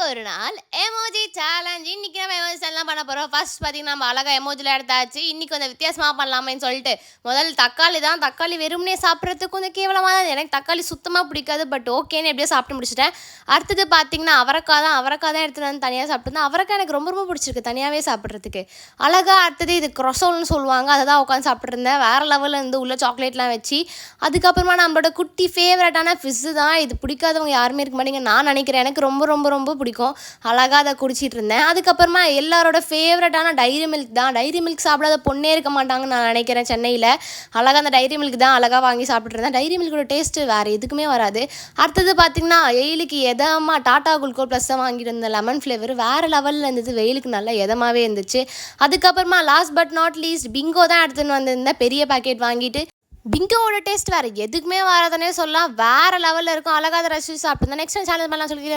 ஒரு நாள் emoji challenge. இன்னைக்கு நம்ம எமோஜி எல்லாம் பண்ண போகிறோம். ஃபர்ஸ்ட் பார்த்தீங்கன்னா நம்ம அழகாக எமோஜியில் எடுத்தாச்சு. இன்னைக்கு கொஞ்சம் வித்தியாசமாக பண்ணலாமேன்னு சொல்லிட்டு முதல் தக்காளி தான். தக்காளி வெறுமனே சாப்பிட்றதுக்கு கொஞ்சம் கேவலமாக தான். எனக்கு தக்காளி சுத்தமாக பிடிக்காது. பட் ஓகேன்னு எப்படியோ சாப்பிட்டு முடிச்சிட்டேன். அடுத்தது பார்த்தீங்கன்னா அவரைக்காய் தான் எடுத்துகிட்டு வந்து தனியாக சாப்பிட்டுருந்தேன். அவரைக்காய் எனக்கு ரொம்ப ரொம்ப பிடிச்சிருக்கு தனியாகவே சாப்பிட்றதுக்கு. அழகாக அடுத்தது இது க்ரொசோல்னு சொல்லுவாங்க. அதை தான் உட்காந்து சாப்பிட்ருந்தேன். வேறு லெவலில் இருந்து உள்ள சாக்லேட்லாம் வச்சு. அதுக்கப்புறமா நம்மளோட குட்டி ஃபேவரட்டான ஃபிஷ்ஷு தான். இது பிடிக்காதவங்க யாருமே இருக்க மாட்டேங்க நான் நினைக்கிறேன். எனக்கு ரொம்ப ரொம்ப ரொம்ப பிடிக்கும். அழகாக அதை குடிச்சிட்டு இருந்தேன். அதுக்கப்புறமா எல்லாரோட ஃபேவரட்டான டைரி மில்க் தான். டைரி மில்க் சாப்பிடாத பொண்ணே இருக்க மாட்டாங்கன்னு நான் நினைக்கிறேன் சென்னையில். அழகாக அந்த டைரி மில்க் தான் அழகாக வாங்கி சாப்பிட்டு இருந்தேன். டைரி மில்கோட டேஸ்ட்டு வேறு எதுக்குமே வராது. அடுத்தது பார்த்திங்கன்னா வெயிலுக்கு எதமாக டாட்டா குளுக்கோ ப்ளஸ் தான் வாங்கிட்டு இருந்தேன். லெமன் ஃப்ளேவர் வேறு லெவலில் இருந்தது. வெயிலுக்கு நல்லா எதமாகவே இருந்துச்சு. அதுக்கப்புறமா last but not least Bingo தான் எடுத்துன்னு வந்திருந்தேன். பெரிய பேக்கெட் வாங்கிட்டு பிங்கோவோட டேஸ்ட் வேறு எதுக்குமே வராதுன்னே சொல்லலாம். வேறு லெவலில் இருக்கும். அழகாக அதை ரசிச்சு சாப்பிட்டு நெக்ஸ்ட் சேனல் பண்ணலாம் சொல்லி